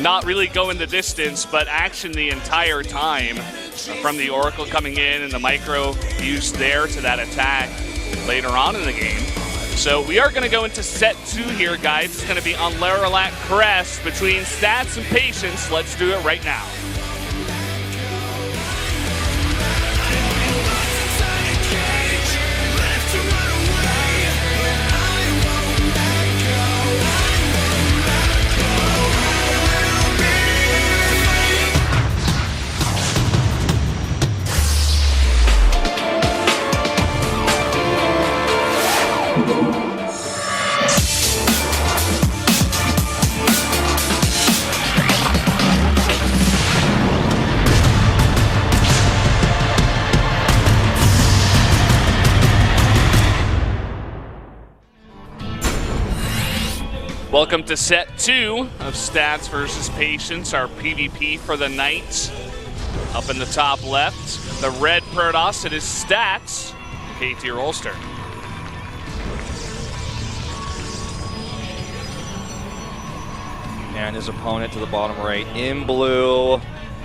Not really going the distance, but action the entire time from the Oracle coming in and the micro used there to that attack later on in the game. So we are going to go into set 2 here, guys. It's going to be on Laralat Crest between Stats and Patience. Let's do it right now. Welcome to set 2 of Stats versus Patience, our PvP for the night. Up in the top left, the red Protoss, it is Stats, K-tier Ulster. And his opponent to the bottom right in blue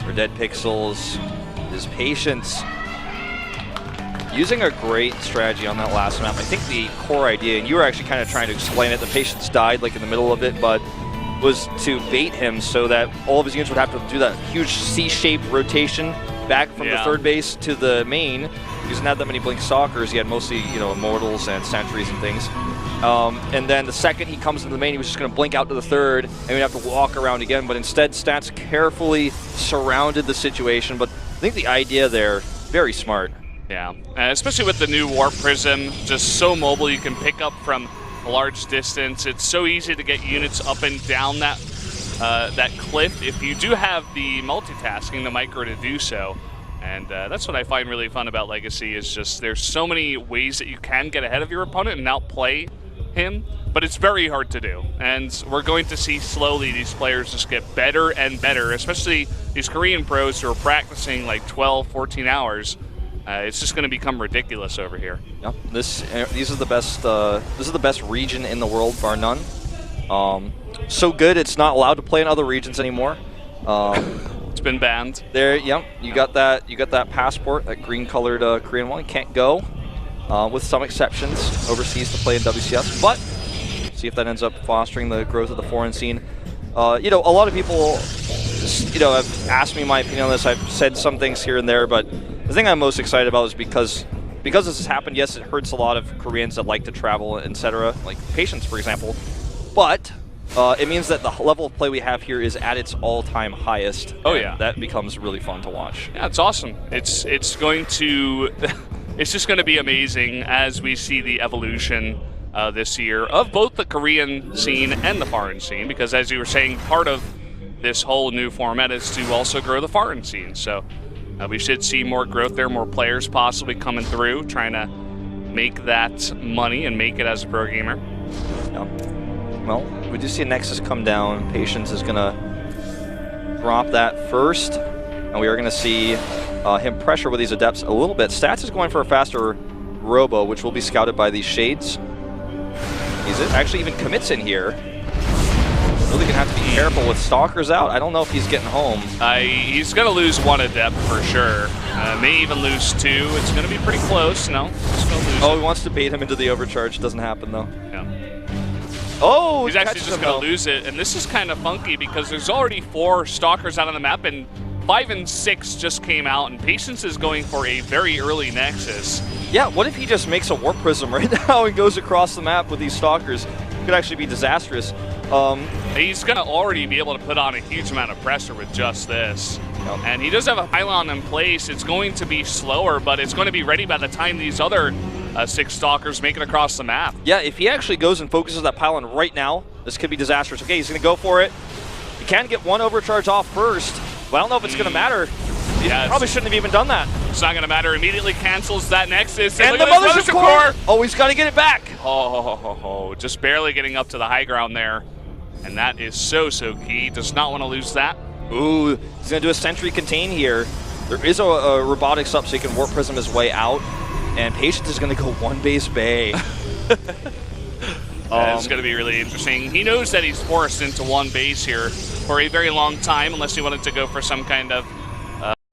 for Dead Pixels is Patience. Using a great strategy on that last map. I think the core idea, and you were actually kind of trying to explain it, the Patience died like in the middle of it, but was to bait him so that all of his units would have to do that huge C-shaped rotation back from the third base to the main. He doesn't have that many Blink Stalkers. He had mostly, Immortals and Sentries and things. And then the second he comes into the main, he was just going to blink out to the third, and we'd have to walk around again. But instead, Stats carefully surrounded the situation. But I think the idea there, very smart. Yeah, especially with the new Warp Prism, just so mobile, you can pick up from a large distance. It's so easy to get units up and down that that cliff if you do have the multitasking, the micro to do so. And that's what I find really fun about Legacy is just there's so many ways that you can get ahead of your opponent and outplay him, but it's very hard to do. And we're going to see slowly these players just get better and better, especially these Korean pros who are practicing like 12, 14 hours. It's just going to become ridiculous over here. Yep. These are the best. This is the best region in the world, bar none. So good, it's not allowed to play in other regions anymore. It's been banned. There, yep. You got that. You got that passport, that green-colored Korean one. Can't go, with some exceptions, overseas to play in WCS. But see if that ends up fostering the growth of the foreign scene. A lot of people, have asked me my opinion on this. I've said some things here and there, but the thing I'm most excited about is because this has happened, yes, it hurts a lot of Koreans that like to travel, etc., like Patience, for example, but it means that the level of play we have here is at its all-time highest. Oh, yeah. That becomes really fun to watch. Yeah, it's awesome. It's going to... it's just going to be amazing as we see the evolution this year of both the Korean scene and the foreign scene, because as you were saying, part of this whole new format is to also grow the foreign scene. So we should see more growth there, more players possibly coming through, trying to make that money and make it as a pro gamer. Yeah. Well, we do see a Nexus come down. Patience is going to drop that first, and we are going to see him pressure with these Adepts a little bit. Stats is going for a faster Robo, which will be scouted by these Shades. He's actually even commits in here. Really gonna have to be careful with Stalkers out. I don't know if he's getting home. He's gonna lose one Adept for sure. May even lose two. It's gonna be pretty close. No, he's gonna lose. Oh, he wants to bait him into the overcharge. Doesn't happen though. Yeah. Oh, he's actually just gonna lose it, and this is kind of funky because there's already 4 Stalkers out on the map, and 5 and 6 just came out, and Patience is going for a very early Nexus. Yeah, what if he just makes a Warp Prism right now and goes across the map with these Stalkers? Could actually be disastrous. He's going to already be able to put on a huge amount of pressure with just this. Yep. And he does have a pylon in place. It's going to be slower, but it's going to be ready by the time these other 6 Stalkers make it across the map. Yeah, if he actually goes and focuses that pylon right now, this could be disastrous. Okay, he's going to go for it. He can get one overcharge off first, but I don't know if it's going to matter. He probably shouldn't have even done that. It's not going to matter. Immediately cancels that Nexus. And the Mothership Core! Oh, he's got to get it back. Oh, just barely getting up to the high ground there. And that is so key. Does not want to lose that. Ooh, he's going to do a Sentry Contain here. There is a Robotics up so he can Warp Prism his way out. And Patience is going to go one base bay. It's going to be really interesting. He knows that he's forced into one base here for a very long time, unless he wanted to go for some kind of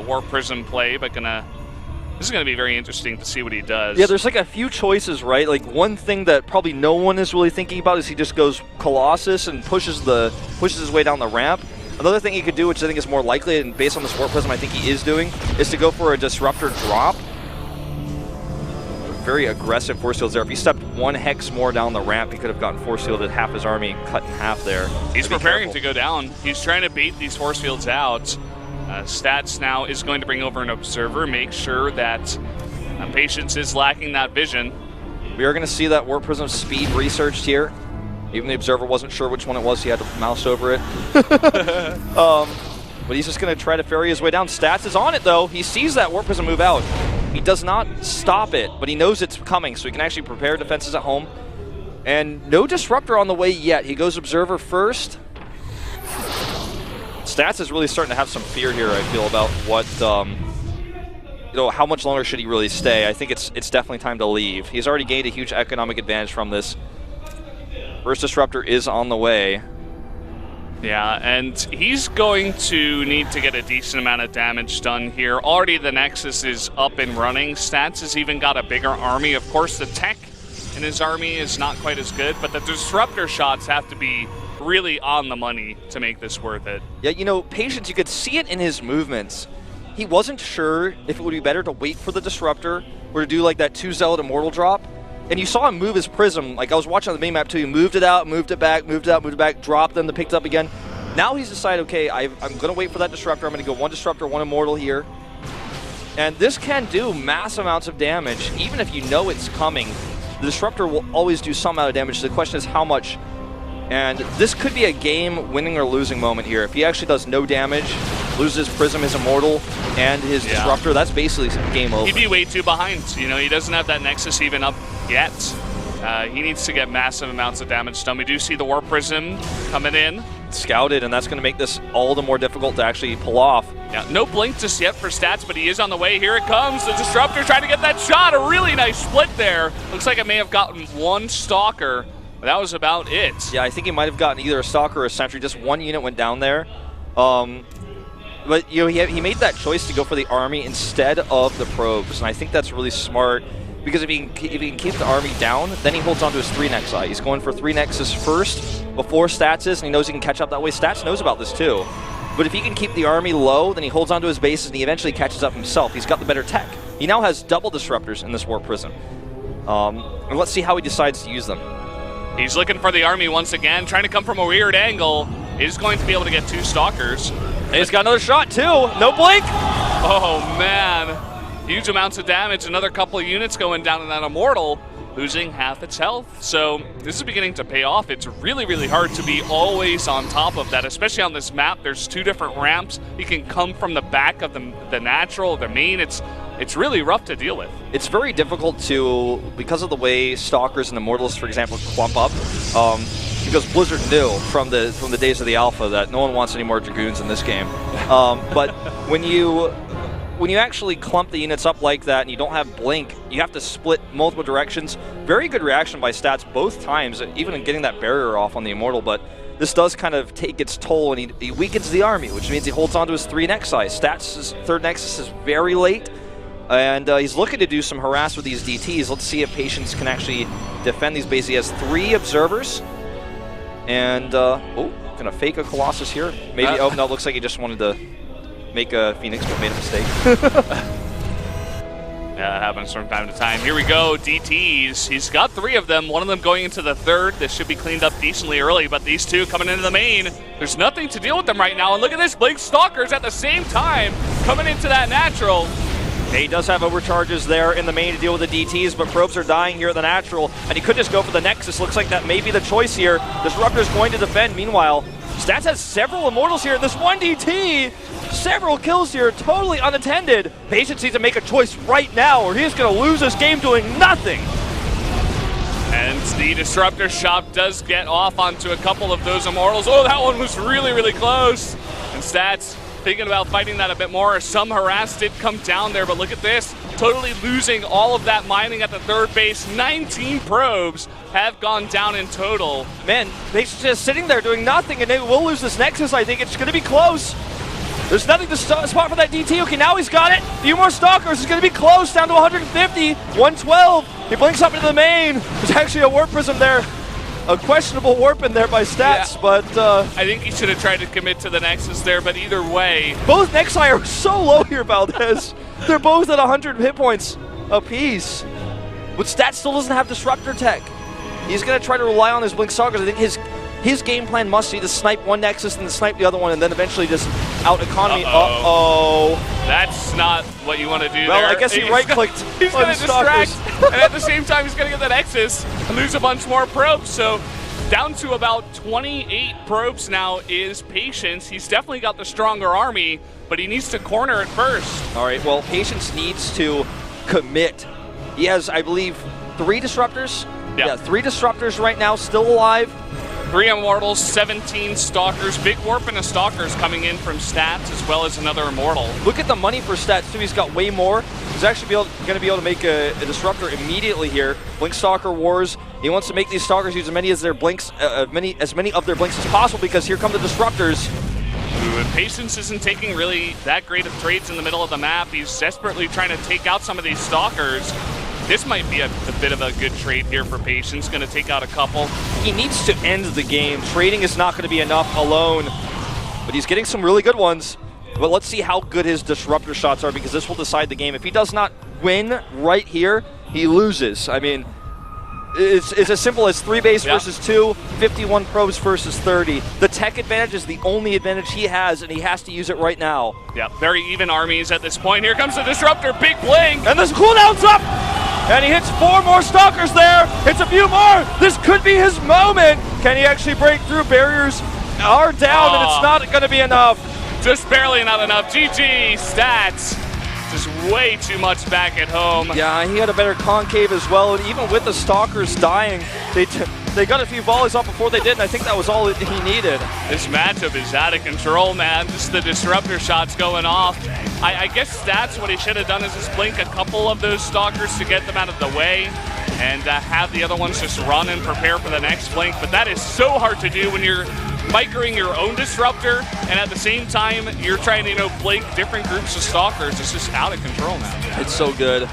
Warp Prism play, but this is going to be very interesting to see what he does. Yeah, there's like a few choices, right? Like one thing that probably no one is really thinking about is he just goes Colossus and pushes his way down the ramp. Another thing he could do, which I think is more likely, and based on this Warp Prism I think he is doing, is to go for a Disruptor drop. Very aggressive force fields there. If he stepped one hex more down the ramp, he could have gotten force fielded half his army, cut in half there. He's preparing to go down. He's trying to bait these force fields out. Stats now is going to bring over an observer, make sure that Patience is lacking that vision. We are going to see that Warp Prism speed researched here. Even the observer wasn't sure which one it was, he had to mouse over it. But he's just going to try to ferry his way down. Stats is on it though. He sees that Warp Prism move out. He does not stop it, but he knows it's coming, so he can actually prepare defenses at home. And no Disruptor on the way yet. He goes Observer first. Stats is really starting to have some fear here, I feel, about what, how much longer should he really stay. I think it's definitely time to leave. He's already gained a huge economic advantage from this. First Disruptor is on the way. Yeah, and he's going to need to get a decent amount of damage done here. Already the Nexus is up and running. Stats has even got a bigger army. Of course, the tech in his army is not quite as good, but the Disruptor shots have to be really on the money to make this worth it. Yeah, Patience, you could see it in his movements. He wasn't sure if it would be better to wait for the Disruptor or to do like that 2 Zealot Immortal drop. And you saw him move his Prism. Like I was watching on the minimap too. He moved it out, moved it back, moved it out, moved it back, dropped them, then picked it up again. Now he's decided, okay, I'm going to wait for that Disruptor. I'm going to go 1 Disruptor, 1 Immortal here. And this can do massive amounts of damage. Even if you know it's coming, the Disruptor will always do some amount of damage. The question is how much. And this could be a game winning or losing moment here. If he actually does no damage, loses Prism, his Immortal, and his Disruptor, that's basically game over. He'd be way too behind. He doesn't have that Nexus even up yet. He needs to get massive amounts of damage done. We do see the Warp Prism coming in. Scouted, and that's going to make this all the more difficult to actually pull off. Yeah, no blink just yet for Stats, but he is on the way. Here it comes. The Disruptor trying to get that shot. A really nice split there. Looks like it may have gotten 1 Stalker. That was about it. Yeah, I think he might have gotten either a Stalker or a Sentry. Just 1 unit went down there. But he made that choice to go for the army instead of the probes, and I think that's really smart because if he can keep the army down, then he holds on to his 3 Nexi. He's going for 3 Nexus first before Stats is, and he knows he can catch up that way. Stats knows about this too. But if he can keep the army low, then he holds on to his bases and he eventually catches up himself. He's got the better tech. He now has double Disruptors in this Warp Prism. And let's see how he decides to use them. He's looking for the army once again, trying to come from a weird angle. He's going to be able to get 2 Stalkers. And he's got another shot too. No blink. Oh man. Huge amounts of damage. Another couple of units going down in that Immortal, losing half its health. So this is beginning to pay off. It's really, really hard to be always on top of that, especially on this map. There's 2 different ramps. You can come from the back of the natural, the main. It's really rough to deal with. It's very difficult to, because of the way Stalkers and Immortals, for example, clump up, because Blizzard knew from the days of the alpha that no one wants any more Dragoons in this game. But when you actually clump the units up like that and you don't have blink, you have to split multiple directions. Very good reaction by Stats both times, even in getting that barrier off on the Immortal, but this does kind of take its toll, and he weakens the army, which means he holds on to his 3 Nexi. Stats' 3rd Nexus is very late, and he's looking to do some harass with these DTs. Let's see if Patience can actually defend these bases. He has 3 Observers, and, gonna fake a Colossus here. Maybe, oh no, looks like he just wanted to make a Phoenix, but made a mistake. Yeah, that happens from time to time. Here we go, DTs. He's got 3 of them, 1 of them going into the 3rd. This should be cleaned up decently early, but these 2 coming into the main, there's nothing to deal with them right now. And look at this, Blink Stalkers at the same time coming into that natural. He does have overcharges there in the main to deal with the DTs, but probes are dying here at the natural, and he could just go for the Nexus. Looks like that may be the choice here. Disruptor's going to defend. Meanwhile, Stats has several Immortals here. This 1 DT, several kills here, totally unattended. Patience needs to make a choice right now, or he's going to lose this game doing nothing. And the Disruptor shot does get off onto a couple of those Immortals. Oh, that one was really, really close. And Stats thinking about fighting that a bit more. Some harass did come down there, but look at this. Totally losing all of that mining at the third base. 19 probes have gone down in total. Man, they're just sitting there doing nothing, and they will lose this Nexus. I think it's going to be close. There's nothing to spot for that DT. Okay, now he's got it. A few more Stalkers. It's going to be close, down to 150, 112. He blinks up into the main. There's actually a Warp Prism there. A questionable warp in there by Stats, yeah. But I think he should have tried to commit to the Nexus there, but either way. Both Nexi are so low here, Valdez. They're both at 100 hit points apiece. But Stats still doesn't have Disruptor tech. He's going to try to rely on his Blink Stalkers. I think his game plan must be to snipe one Nexus and then snipe the other one and then eventually just out-economy. Uh-oh. That's not what you want to do well, there. I guess he right-clicked. He's going to distract, and at the same time, he's going to get the Nexus and lose a bunch more probes. So down to about 28 probes now is Patience. He's definitely got the stronger army, but he needs to corner it first. All right, well, Patience needs to commit. He has, I believe, 3 Disruptors. Yeah, 3 Disruptors right now, still alive. 3 Immortals, 17 Stalkers. Big Warp and a Stalkers coming in from Stats, as well as another Immortal. Look at the money for Stats, too. He's got way more. He's actually going to be able to make a Disruptor immediately here. Blink Stalker Wars. He wants to make these Stalkers use as many of their blinks as possible, because here come the Disruptors. Ooh, and Patience isn't taking really that great of trades in the middle of the map. He's desperately trying to take out some of these Stalkers. This might be a bit of a good trade here for Patience. Going to take out a couple. He needs to end the game. Trading is not going to be enough alone, but he's getting some really good ones. But let's see how good his Disruptor shots are, because this will decide the game. If he does not win right here, he loses. I mean, it's as simple as 3 base versus 2, 51 probes versus 30. The tech advantage is the only advantage he has, and he has to use it right now. Yeah, very even armies at this point. Here comes the Disruptor, big blink. And this cooldown's up! And he hits 4 more Stalkers there. Hits a few more. This could be his moment. Can he actually break through? Barriers are down, and it's not going to be enough. Just barely not enough. GG, Stats. Just way too much back at home. Yeah, he had a better concave as well. And even with the Stalkers dying, they got a few volleys off before they did, and I think that was all he needed. This matchup is out of control, man. Just the Disruptor shots going off. I guess Stats, what he should have done is just blink a couple of those Stalkers to get them out of the way and have the other ones just run and prepare for the next blink. But that is so hard to do when you're microing your own Disruptor, and at the same time, you're trying to, blink different groups of Stalkers. It's just out of control now. It's so good.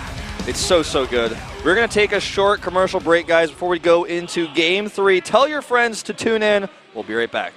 It's so good. We're going to take a short commercial break, guys, before we go into Game 3. Tell your friends to tune in. We'll be right back.